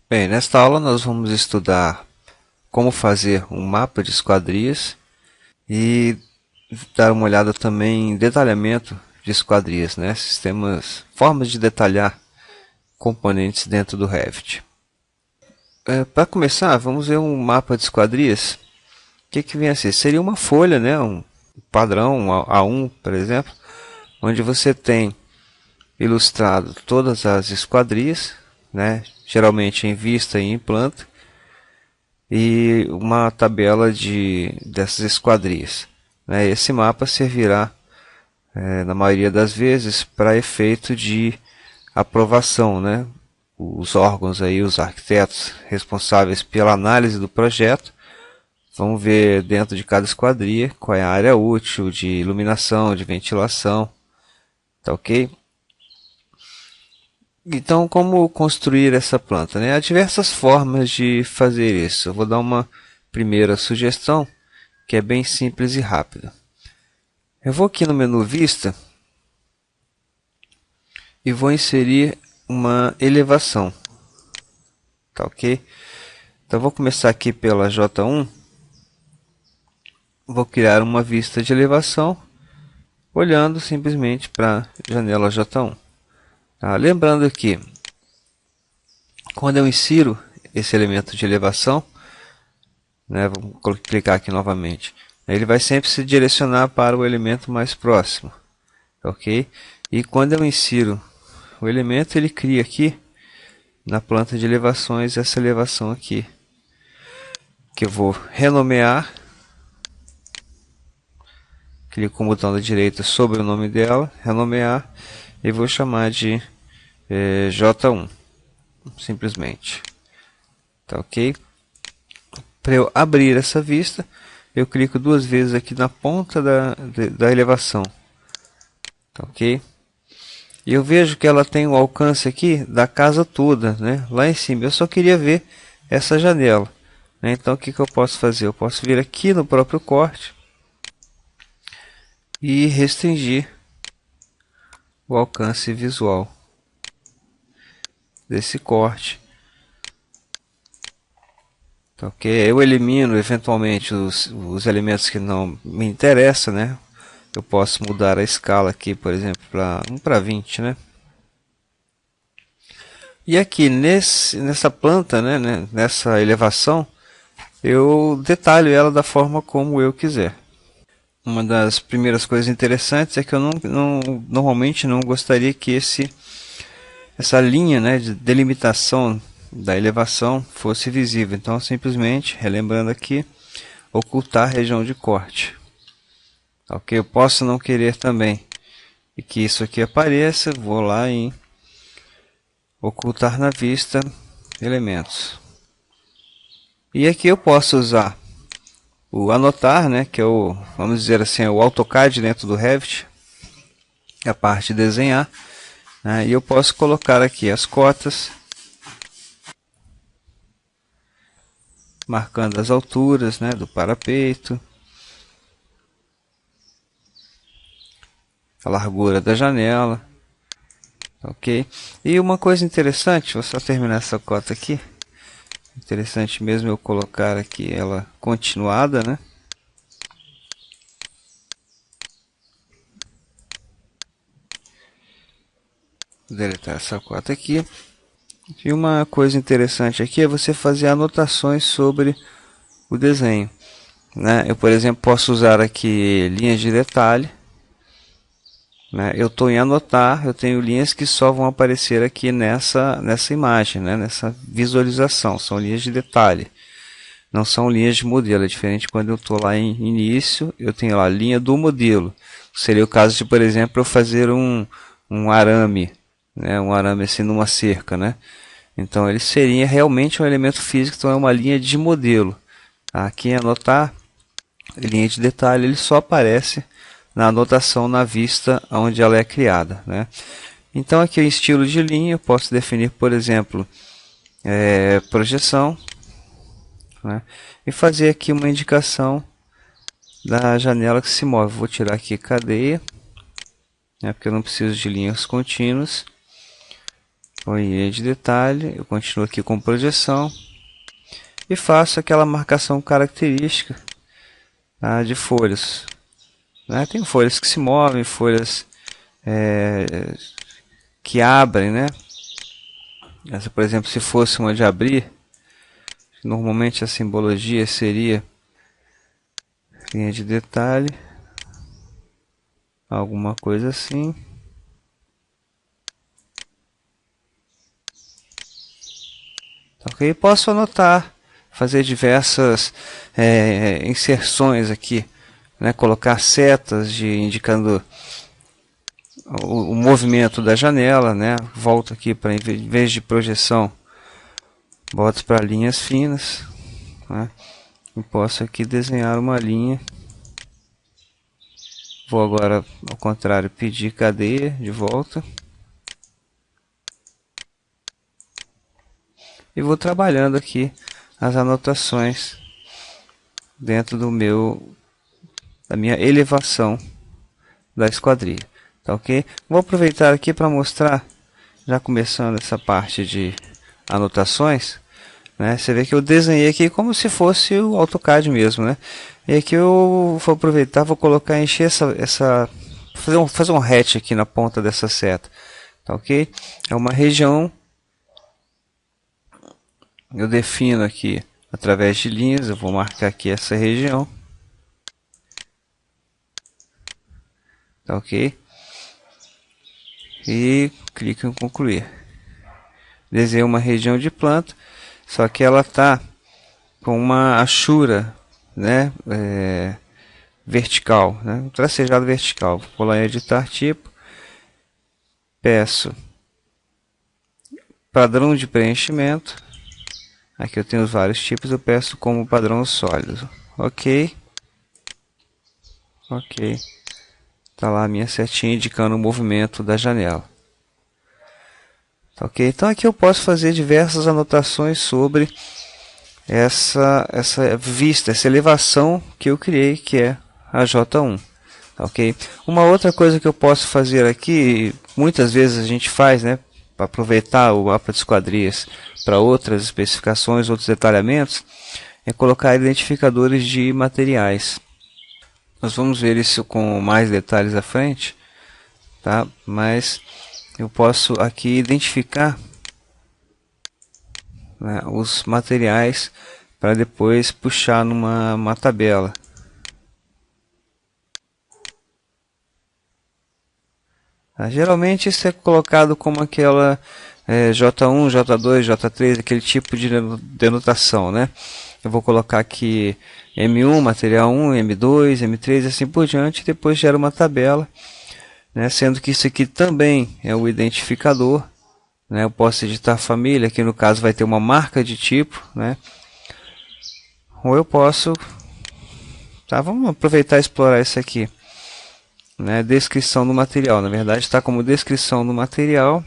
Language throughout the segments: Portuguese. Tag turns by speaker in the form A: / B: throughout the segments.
A: Bem, nesta aula nós vamos estudar como fazer um mapa de esquadrias e dar uma olhada também em detalhamento de esquadrias, né? Sistemas, formas de detalhar componentes dentro do Revit. Para começar, vamos ver um mapa de esquadrias. O que vem a ser? Seria uma folha, né? Um padrão, um A1, por exemplo, onde você tem ilustrado todas as esquadrias, né? Geralmente em vista e em planta, e uma tabela dessas esquadrias, né? Esse mapa servirá, na maioria das vezes, para efeito de aprovação, né? Os órgãos aí, os arquitetos responsáveis pela análise do projeto, vão ver dentro de cada esquadria qual é a área útil de iluminação, de ventilação, tá ok? Então, como construir essa planta, né? Há diversas formas de fazer isso. Eu vou dar uma primeira sugestão, que é bem simples e rápida. Eu vou aqui no menu Vista e vou inserir uma elevação, tá ok? Então, vou começar aqui pela J1, vou criar uma vista de elevação, olhando simplesmente para a janela J1. Tá? Lembrando que, quando eu insiro esse elemento de elevação, né, vamos clicar aqui novamente, ele vai sempre se direcionar para o elemento mais próximo, ok? E quando eu insiro o elemento, ele cria aqui na planta de elevações essa elevação aqui, que eu vou renomear, clico com o botão da direita sobre o nome dela, renomear, e vou chamar de J1, simplesmente, tá ok? Para eu abrir essa vista, eu clico duas vezes aqui na ponta da elevação, tá ok? E eu vejo que ela tem o alcance aqui da casa toda, né? Lá em cima. Eu só queria ver essa janela, né? Então o que eu posso fazer? Eu posso vir aqui no próprio corte e restringir o alcance visual desse corte. Tá ok? Eu elimino eventualmente os elementos que não me interessam, né? Eu posso mudar a escala aqui, por exemplo, para 1 para 20, né? E aqui nessa planta, né, nessa elevação, eu detalho ela da forma como eu quiser. Uma das primeiras coisas interessantes é que eu normalmente não gostaria que essa linha, né, de delimitação da elevação fosse visível. Então, simplesmente, relembrando aqui, ocultar a região de corte. Ok, eu posso não querer também e que isso aqui apareça, vou lá em ocultar na vista elementos. E aqui eu posso usar o anotar, né, que é o, vamos dizer assim, o AutoCAD dentro do Revit, a parte de desenhar, né, e eu posso colocar aqui as cotas, marcando as alturas, né, do parapeito, a largura da janela, ok? E uma coisa interessante, vou só terminar essa cota aqui, interessante mesmo eu colocar aqui ela continuada, né? Vou deletar essa cota aqui. E uma coisa interessante aqui é você fazer anotações sobre o desenho, né? Eu, por exemplo, posso usar aqui linhas de detalhe, né? Eu estou em anotar, eu tenho linhas que só vão aparecer aqui nessa imagem, né? Nessa visualização, são linhas de detalhe, não são linhas de modelo. É diferente quando eu estou lá em início, eu tenho lá a linha do modelo. Seria o caso de, por exemplo, eu fazer um arame, né? Um arame assim numa cerca, né? Então ele seria realmente um elemento físico, então é uma linha de modelo. Aqui em anotar, linha de detalhe, ele só aparece na anotação na vista onde ela é criada, né? Então aqui em estilo de linha eu posso definir, por exemplo, projeção, né? E fazer aqui uma indicação da janela que se move. Vou tirar aqui cadeia, né? Porque eu não preciso de linhas contínuas. Vou em linha de detalhe, eu continuo aqui com projeção e faço aquela marcação característica, tá, de folhas, né? Tem folhas que se movem, folhas que abrem, né? Essa, por exemplo, se fosse uma de abrir, normalmente a simbologia seria linha de detalhe, alguma coisa assim. Ok, posso anotar, fazer diversas inserções aqui, né? Colocar setas indicando o movimento da janela, né? Volto aqui para, em vez de projeção, boto para linhas finas, né? E posso aqui desenhar uma linha. Vou agora, ao contrário, pedir cadeia de volta. E vou trabalhando aqui as anotações dentro da minha elevação da esquadrilha, tá ok? Vou aproveitar aqui para mostrar, já começando essa parte de anotações, né? Você vê que eu desenhei aqui como se fosse o AutoCAD mesmo, né? E aqui eu vou aproveitar, vou colocar, encher fazer um hatch aqui na ponta dessa seta, tá ok? É uma região. Eu defino aqui através de linhas, eu vou marcar aqui essa região, tá ok? E clico em concluir. Desenhei uma região de planta, só que ela está com uma achura, né, vertical, né, um tracejado vertical. Vou lá em editar tipo, peço padrão de preenchimento. Aqui eu tenho os vários tipos, eu peço como padrão sólido. Ok. Ok. Tá lá a minha setinha indicando o movimento da janela. Ok. Então aqui eu posso fazer diversas anotações sobre essa vista, essa elevação que eu criei, que é a J1. Ok. Uma outra coisa que eu posso fazer aqui, muitas vezes a gente faz, né, para aproveitar o mapa de esquadrias para outras especificações, outros detalhamentos, é colocar identificadores de materiais. Nós vamos ver isso com mais detalhes à frente, tá? Mas eu posso aqui identificar, né, os materiais para depois puxar numa tabela. Geralmente isso é colocado como aquela J1, J2, J3, aquele tipo de denotação, né? Eu vou colocar aqui M1, material 1, M2, M3 e assim por diante, e depois gera uma tabela, né? Sendo que isso aqui também é o identificador, né? Eu posso editar família, aqui no caso vai ter uma marca de tipo, né? Ou eu posso, tá? Vamos aproveitar e explorar isso aqui. Né, descrição do material, na verdade está como descrição do material.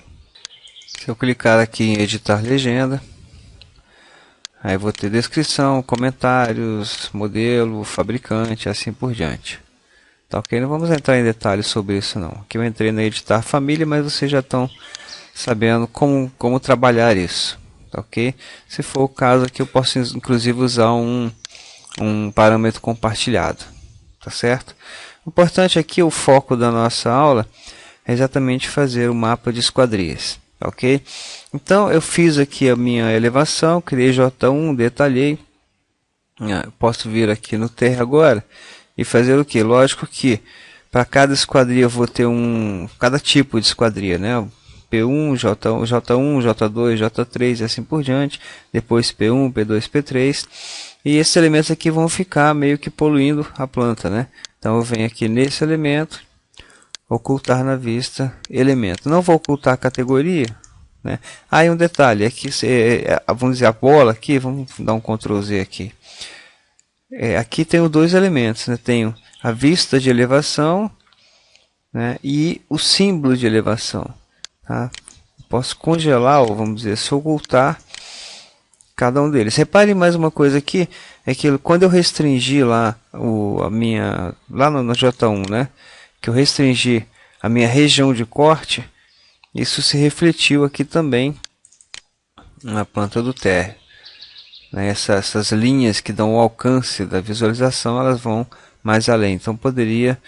A: Se eu clicar aqui em editar legenda, aí vou ter descrição, comentários, modelo, fabricante, assim por diante. Tá ok? Não vamos entrar em detalhes sobre isso não. Aqui eu entrei na editar família, mas vocês já estão sabendo como trabalhar isso. Tá ok? Se for o caso aqui eu posso inclusive usar um parâmetro compartilhado. Tá certo? O importante aqui, o foco da nossa aula, é exatamente fazer o mapa de esquadrias, ok? Então, eu fiz aqui a minha elevação, criei J1, detalhei. Posso vir aqui no Terra agora e fazer o que? Lógico que para cada esquadria eu vou ter cada tipo de esquadria, né? P1, J1, J1, J2, J3 e assim por diante. Depois P1, P2, P3. E esses elementos aqui vão ficar meio que poluindo a planta, né? Então eu venho aqui nesse elemento, ocultar na vista elemento. Não vou ocultar a categoria, né? Aí um detalhe, aqui vamos dizer a bola aqui, vamos dar um Ctrl Z aqui. Aqui tenho dois elementos, né? Tenho a vista de elevação, né, e o símbolo de elevação. Tá? Posso congelar, ou vamos dizer, se ocultar cada um deles. Repare mais uma coisa aqui, é que quando eu restringi lá lá no J1, né, que eu restringi a minha região de corte, isso se refletiu aqui também na planta do térreo. Né? Essas linhas que dão o alcance da visualização, elas vão mais além. Então poderia,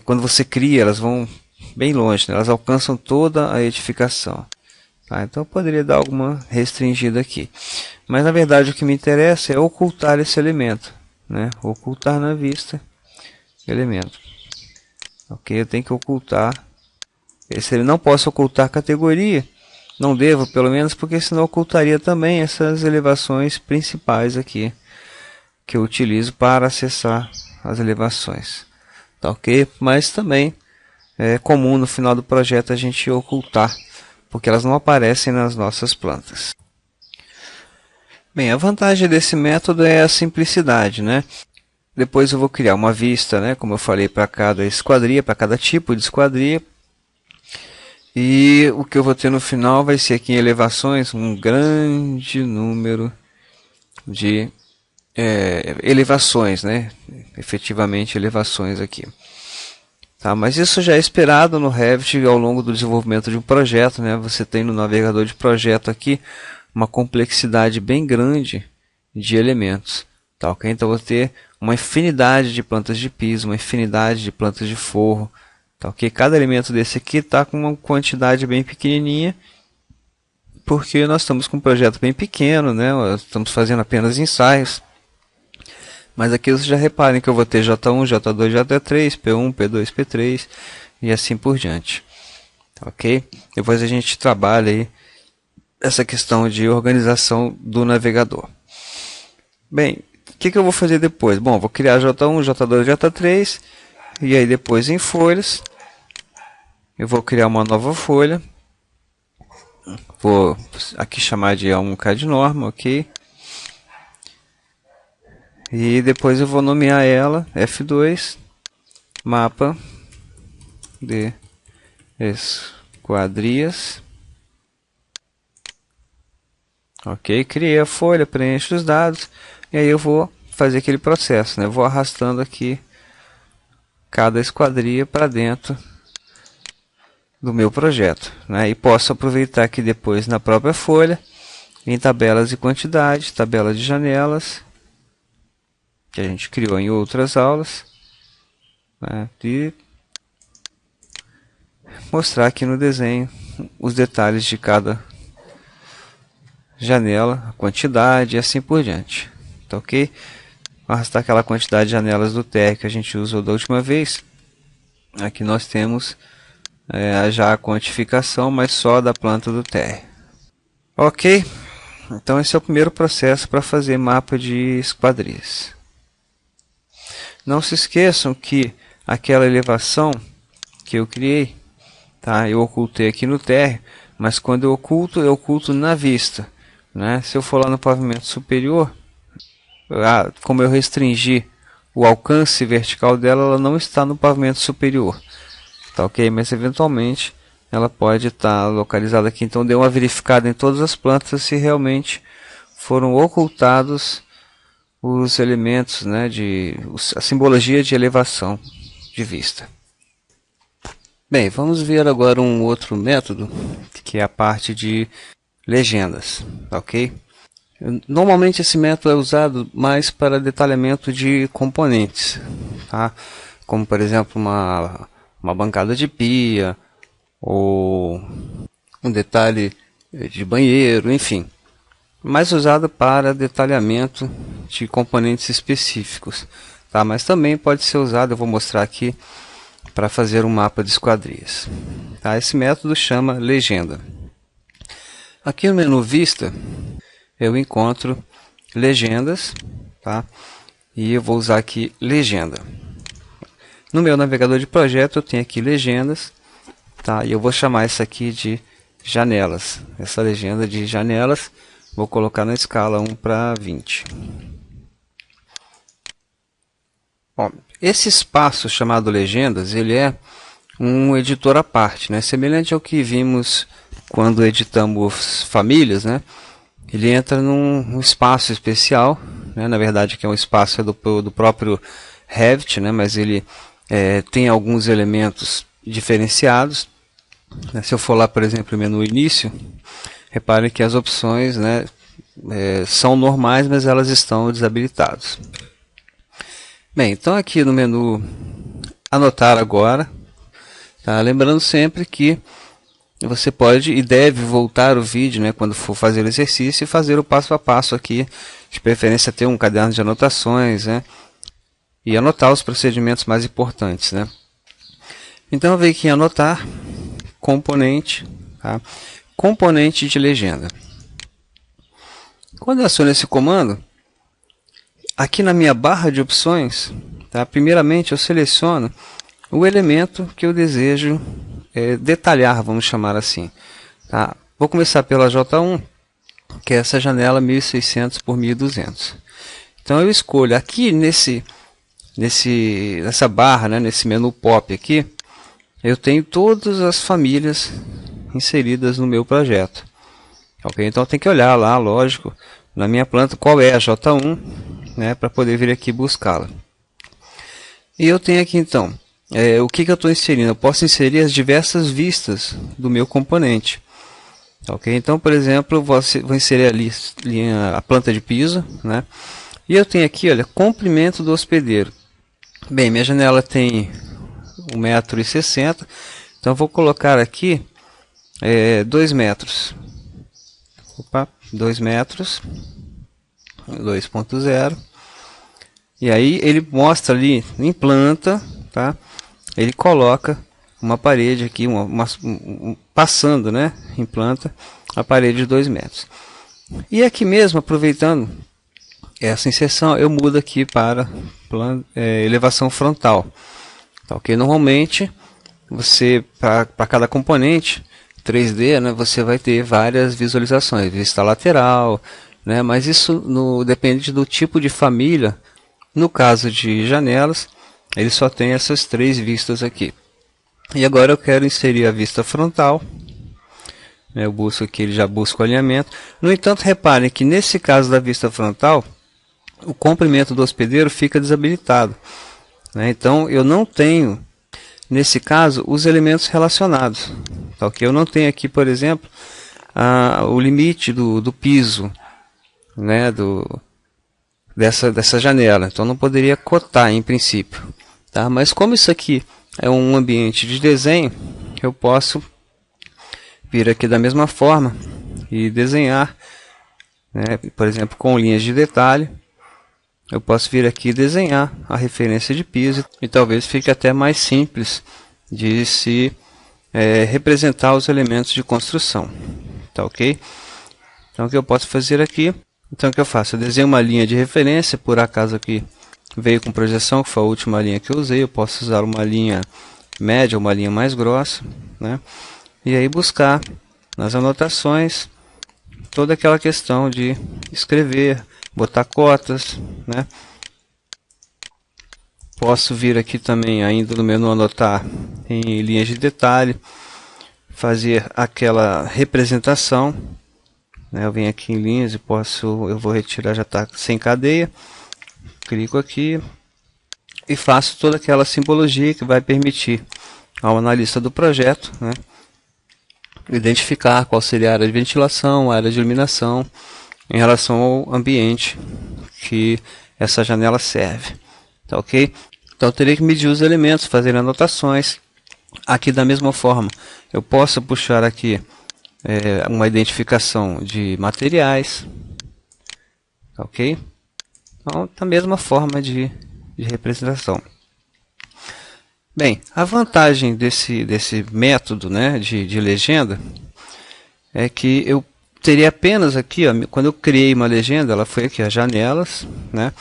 A: quando você cria, elas vão bem longe, né? Elas alcançam toda a edificação. Tá? Então eu poderia dar alguma restringida aqui. Mas na verdade o que me interessa é ocultar esse elemento. Né? Ocultar na vista elemento. Ok, eu tenho que ocultar. Esse, não posso ocultar categoria. Não devo, pelo menos, porque senão ocultaria também essas elevações principais aqui que eu utilizo para acessar as elevações. Tá ok? Mas também é comum no final do projeto a gente ocultar, porque elas não aparecem nas nossas plantas. Bem, a vantagem desse método é a simplicidade, né? Depois eu vou criar uma vista, né? Como eu falei, para cada esquadria, para cada tipo de esquadria. E o que eu vou ter no final vai ser aqui em elevações um grande número de elevações, né? Efetivamente elevações aqui. Tá, mas isso já é esperado no Revit ao longo do desenvolvimento de um projeto, né? Você tem no navegador de projeto aqui uma complexidade bem grande de elementos. Tá, okay? Então eu vou ter uma infinidade de plantas de piso, uma infinidade de plantas de forro. Tá, okay? Cada elemento desse aqui está com uma quantidade bem pequenininha, porque nós estamos com um projeto bem pequeno, né? Nós estamos fazendo apenas ensaios. Mas aqui vocês já reparem que eu vou ter J1, J2, J3, P1, P2, P3 e assim por diante. Ok? Depois a gente trabalha aí essa questão de organização do navegador. Bem, o que eu vou fazer depois? Bom, vou criar J1, J2, J3 e aí depois em folhas eu vou criar uma nova folha. Vou aqui chamar de A1K de norma, ok? E depois eu vou nomear ela F2 mapa de esquadrias. Ok, criei a folha, preencho os dados e aí eu vou fazer aquele processo, né? Vou arrastando aqui cada esquadria para dentro do meu projeto, né? E posso aproveitar aqui depois na própria folha, em tabelas de quantidade, tabela de janelas, que a gente criou em outras aulas, né? E mostrar aqui no desenho os detalhes de cada janela, a quantidade e assim por diante. Tá ok? Arrastar aquela quantidade de janelas do térreo que a gente usou da última vez. Aqui nós temos já a quantificação, mas só da planta do térreo. Ok? Então esse é o primeiro processo para fazer mapa de esquadrias. Não se esqueçam que aquela elevação que eu criei, tá? Eu ocultei aqui no térreo, mas quando eu oculto na vista, né? Se eu for lá no pavimento superior, como eu restringi o alcance vertical dela, ela não está no pavimento superior, tá ok? Mas eventualmente ela pode estar localizada aqui. Então dê uma verificada em todas as plantas se realmente foram ocultados os elementos, né, a simbologia de elevação de vista. Bem, vamos ver agora um outro método, que é a parte de legendas, ok? Normalmente esse método é usado mais para detalhamento de componentes, tá? Como por exemplo uma bancada de pia, ou um detalhe de banheiro, enfim. Mais usado para detalhamento de componentes específicos, tá? Mas também pode ser usado, eu vou mostrar aqui, para fazer um mapa de esquadrias. Tá? Esse método chama legenda. Aqui no menu Vista, eu encontro legendas, tá? E eu vou usar aqui legenda. No meu navegador de projeto eu tenho aqui legendas, tá? E eu vou chamar isso aqui de janelas. Essa legenda de janelas vou colocar na escala 1:20. Bom, esse espaço chamado legendas, ele é um editor à parte, né? Semelhante ao que vimos quando editamos famílias, né? Ele entra num espaço especial, né? Na verdade que é um espaço do próprio Revit, né? Mas ele tem alguns elementos diferenciados. Se eu for lá, por exemplo, no menu início, reparem que as opções, né, são normais, mas elas estão desabilitadas. Bem, então aqui no menu anotar agora, tá? Lembrando sempre que você pode e deve voltar o vídeo, né, quando for fazer o exercício e fazer o passo a passo aqui, de preferência ter um caderno de anotações, né, e anotar os procedimentos mais importantes, né. Então eu venho aqui em anotar, componente, tá? Componente de legenda. Quando eu aciono esse comando, aqui na minha barra de opções, tá? Primeiramente eu seleciono o elemento que eu desejo detalhar, vamos chamar assim. Tá? Vou começar pela J1, que é essa janela 1600 por 1200. Então eu escolho aqui nessa barra, né, nesse menu pop aqui, eu tenho todas as famílias inseridas no meu projeto. Ok? Então tem que olhar lá, lógico, na minha planta qual é a J1, né, para poder vir aqui buscá-la. E eu tenho aqui então, o que eu estou inserindo? Eu posso inserir as diversas vistas do meu componente. Ok? Então, por exemplo, vou inserir ali a planta de piso, né? E eu tenho aqui, olha, comprimento do hospedeiro. Bem, minha janela tem 1,60 m, então eu vou colocar aqui 2 metros. Opa, 2 metros, 2.0. E aí ele mostra ali em planta, tá? Ele coloca uma parede aqui, passando, né, em planta, a parede de 2 metros. E aqui mesmo, aproveitando essa inserção, eu mudo aqui para elevação frontal. Tá, ok? Normalmente, para cada componente 3D, né, você vai ter várias visualizações, vista lateral, né, mas isso depende do tipo de família. No caso de janelas, ele só tem essas 3 vistas aqui. E agora eu quero inserir a vista frontal. Eu busco aqui, ele já busca o alinhamento. No entanto, reparem que nesse caso da vista frontal, o comprimento do hospedeiro fica desabilitado. Então eu não tenho, nesse caso, os elementos relacionados. Tá, okay? Eu não tenho aqui, por exemplo, o limite do piso, né, dessa janela. Então não poderia cotar em princípio. Tá? Mas como isso aqui é um ambiente de desenho, eu posso vir aqui da mesma forma e desenhar, né, por exemplo, com linhas de detalhe. Eu posso vir aqui e desenhar a referência de piso e talvez fique até mais simples de se representar os elementos de construção. Tá, ok? Então o que eu posso fazer aqui? Então o que eu faço? Eu desenho uma linha de referência, por acaso aqui veio com projeção, que foi a última linha que eu usei. Eu posso usar uma linha média, uma linha mais grossa, né? E aí buscar nas anotações toda aquela questão de escrever, botar cotas, né? Posso vir aqui também, ainda no menu, anotar em linhas de detalhe, fazer aquela representação, né? Eu venho aqui em linhas e eu vou retirar, já está sem cadeia, clico aqui e faço toda aquela simbologia que vai permitir ao analista do projeto, né, identificar qual seria a área de ventilação, a área de iluminação em relação ao ambiente que essa janela serve. Tá, ok? Então eu teria que medir os elementos, fazer anotações. Aqui da mesma forma, eu posso puxar aqui uma identificação de materiais. Tá, ok? Então, da mesma forma de representação. Bem, a vantagem desse método, né, de legenda é que eu teria apenas aqui, ó, quando eu criei uma legenda, ela foi aqui, as janelas, né,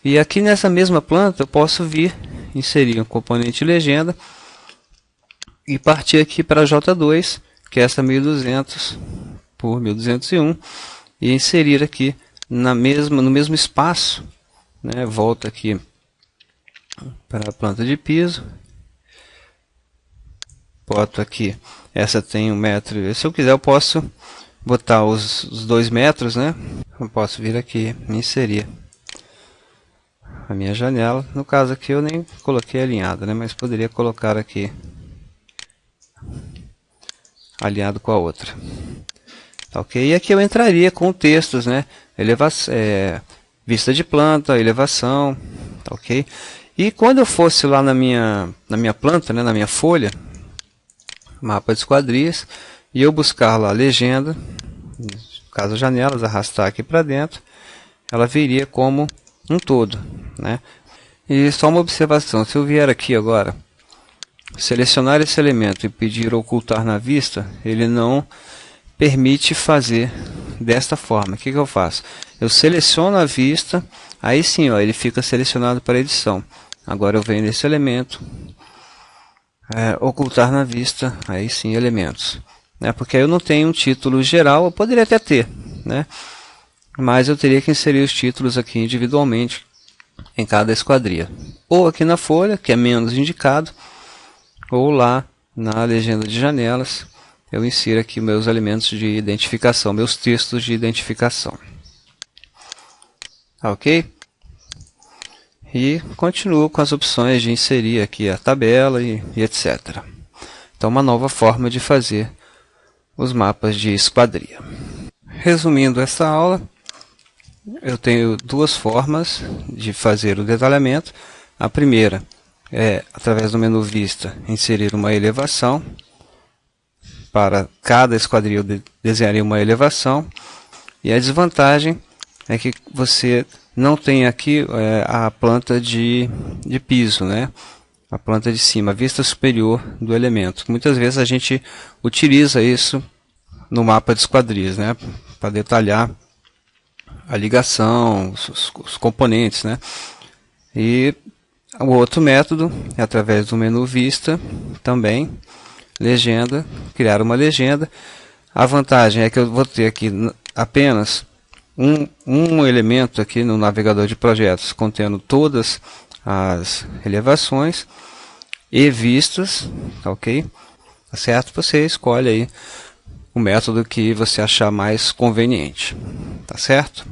A: e aqui nessa mesma planta eu posso vir, inserir um componente legenda e partir aqui para a J2, que é essa 1200 por 1201, e inserir aqui no mesmo espaço, né, volto aqui para a planta de piso, boto aqui, essa tem 1 metro, se eu quiser eu posso botar os 2 metros, né? Eu posso vir aqui e inserir a minha janela. No caso aqui eu nem coloquei alinhada, né? Mas poderia colocar aqui alinhado com a outra. Tá, ok? E aqui eu entraria com textos, né? Vista de planta, elevação, tá, ok? E quando eu fosse lá na minha planta, né, na minha folha, mapa de esquadrias, e eu buscar lá legenda, no caso janelas, arrastar aqui para dentro, ela viria como um todo, né? E só uma observação, se eu vier aqui agora, selecionar esse elemento e pedir ocultar na vista, ele não permite fazer desta forma. O que eu faço? Eu seleciono a vista, aí sim, ó, ele fica selecionado para edição. Agora eu venho nesse elemento, ocultar na vista, aí sim elementos. Né? Porque aí eu não tenho um título geral, eu poderia até ter, né? Mas eu teria que inserir os títulos aqui individualmente em cada esquadria. Ou aqui na folha, que é menos indicado, ou lá na legenda de janelas, eu insiro aqui meus elementos de identificação, meus textos de identificação. Ok? E continuo com as opções de inserir aqui a tabela e etc. Então, uma nova forma de fazer os mapas de esquadria. Resumindo esta aula, eu tenho duas formas de fazer o detalhamento. A primeira é, através do menu Vista, inserir uma elevação. Para cada esquadria eu desenharia uma elevação. E a desvantagem é que você não tem aqui a planta de piso, né? A planta de cima, a vista superior do elemento. Muitas vezes a gente utiliza isso no mapa de esquadrias, né? Para detalhar a ligação, os componentes, né? E o outro método é através do menu Vista, também, legenda, criar uma legenda. A vantagem é que eu vou ter aqui apenas um elemento aqui no navegador de projetos contendo todas as elevações e vistas, tá, ok? Tá certo? Você escolhe aí o método que você achar mais conveniente, tá certo?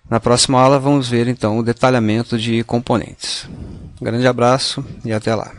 A: Na próxima aula vamos ver então o detalhamento de componentes. Um grande abraço e até lá.